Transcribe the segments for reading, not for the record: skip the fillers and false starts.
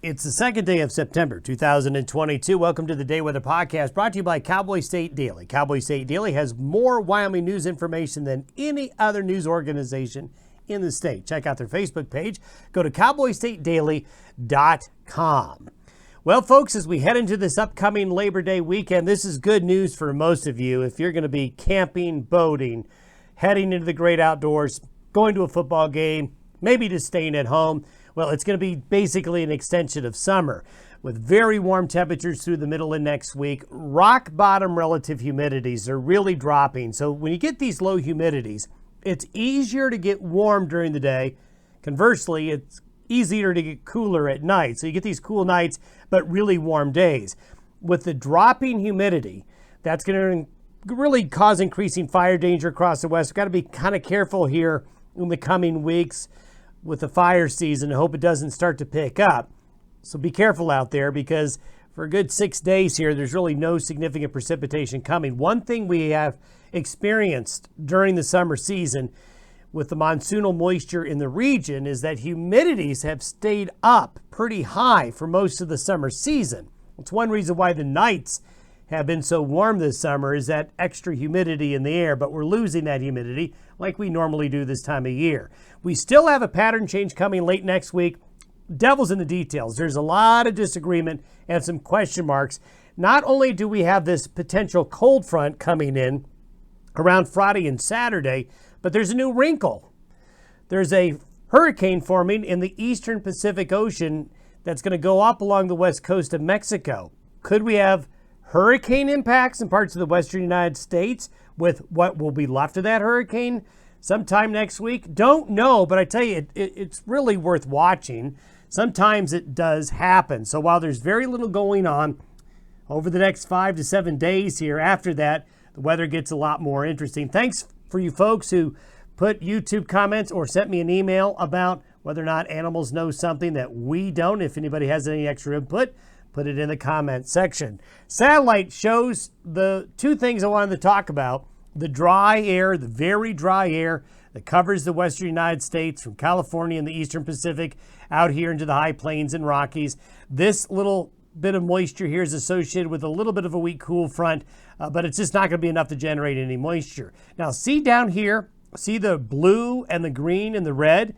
It's the second day of September 2022. Welcome to the Day Weather Podcast, brought to you by Cowboy State Daily. Cowboy State Daily has more Wyoming news information than any other news organization in the state. Check out their Facebook page. Go to cowboystatedaily.com. Well, folks, as we head into this upcoming Labor Day weekend, this is good news for most of you. If you're going to be camping, boating, heading into the great outdoors, going to a football game, maybe just staying at home, well, it's going to be basically an extension of summer with very warm temperatures through the middle of next week. Rock bottom relative humidities are really dropping. So when you get these low humidities, it's easier to get warm during the day. Conversely, it's easier to get cooler at night. So you get these cool nights, but really warm days. With the dropping humidity, that's going to really cause increasing fire danger across the west. We've got to be kind of careful here in the coming weeks with the fire season. I hope it doesn't start to pick up. So be careful out there, because for a good 6 days here, there's really no significant precipitation coming. One thing we have experienced during the summer season with the monsoonal moisture in the region is that humidities have stayed up pretty high for most of the summer season. It's one reason why the nights have been so warm this summer, is that extra humidity in the air, but we're losing that humidity like we normally do this time of year. We still have a pattern change coming late next week. Devil's in the details. There's a lot of disagreement and some question marks. Not only do we have this potential cold front coming in around Friday and Saturday, but there's a new wrinkle. There's a hurricane forming in the eastern Pacific Ocean that's going to go up along the west coast of Mexico. Could we have hurricane impacts in parts of the western United States with what will be left of that hurricane sometime next week? Don't know, but I tell you, it's really worth watching. Sometimes it does happen. So while there's very little going on over the next 5 to 7 days here, after that, the weather gets a lot more interesting. Thanks for you folks who put YouTube comments or sent me an email about whether or not animals know something that we don't. If anybody has any extra input, put it in the comment section. Satellite shows the two things I wanted to talk about: the dry air, the very dry air that covers the western United States from California and the eastern Pacific out here into the high plains and Rockies. This little bit of moisture here is associated with a little bit of a weak cool front, but it's just not going to be enough to generate any moisture. Now, see down here, see the blue and the green and the red?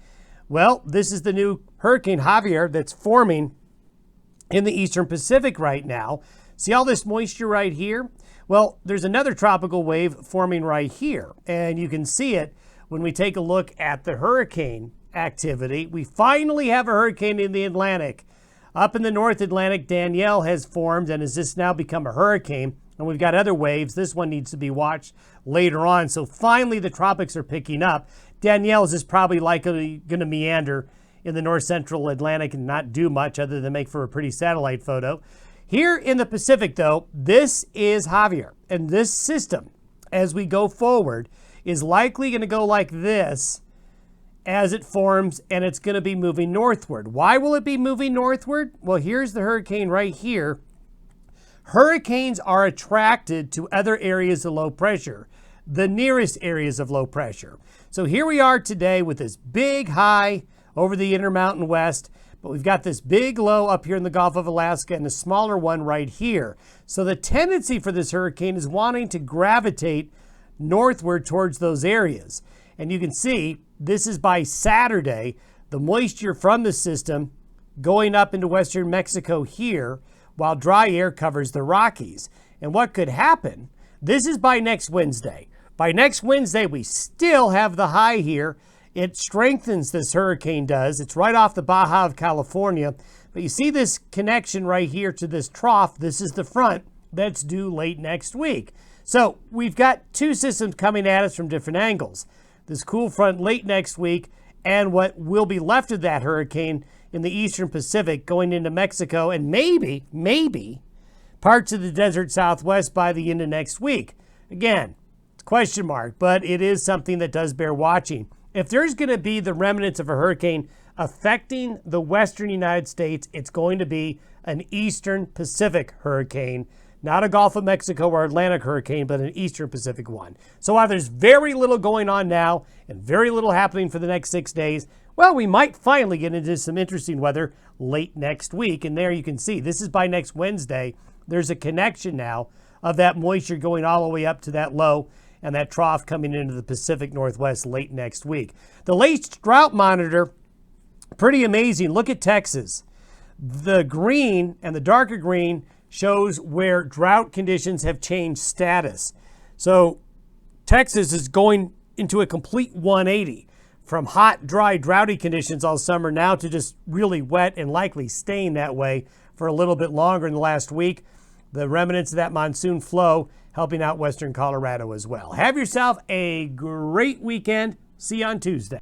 Well, this is the new Hurricane Javier that's forming in the eastern Pacific right now. See all this moisture right here? Well, there's another tropical wave forming right here, and you can see it when we take a look at the hurricane activity. We finally have a hurricane in the Atlantic. Up in the North Atlantic, Danielle has formed and has just now become a hurricane, and we've got other waves. This one needs to be watched later on. So finally the tropics are picking up. Danielle is just probably likely going to meander in the north central Atlantic and not do much other than make for a pretty satellite photo. Here in the Pacific, though, this is Javier. And this system, as we go forward, is likely going to go like this as it forms, and it's going to be moving northward. Why will it be moving northward? Well, here's the hurricane right here. Hurricanes are attracted to other areas of low pressure, the nearest areas of low pressure. So here we are today with this big high over the Intermountain West, but we've got this big low up here in the Gulf of Alaska and a smaller one right here. So the tendency for this hurricane is wanting to gravitate northward towards those areas. And you can see this is by Saturday, the moisture from the system going up into western Mexico here, while dry air covers the Rockies. And what could happen, this is by next Wednesday. By next Wednesday, we still have the high here. It strengthens, this hurricane does. It's right off the Baja of California. But you see this connection right here to this trough. This is the front that's due late next week. So we've got two systems coming at us from different angles. This cool front late next week and what will be left of that hurricane in the eastern Pacific going into Mexico and maybe parts of the desert Southwest by the end of next week. Again, it's a question mark, but it is something that does bear watching. If there's going to be the remnants of a hurricane affecting the western United States, it's going to be an eastern Pacific hurricane, not a Gulf of Mexico or Atlantic hurricane, but an eastern Pacific one. So while there's very little going on now and very little happening for the next 6 days, Well, we might finally get into some interesting weather late next week. And there you can see, this is by next Wednesday. There's a connection now of that moisture going all the way up to that low and that trough coming into the Pacific Northwest late next week. The latest drought monitor, pretty amazing. Look at Texas. The green and the darker green shows where drought conditions have changed status. So Texas is going into a complete 180 from hot, dry, droughty conditions all summer now to just really wet and likely staying that way for a little bit longer in the last week. The remnants of that monsoon flow helping out western Colorado as well. Have yourself a great weekend. See you on Tuesday.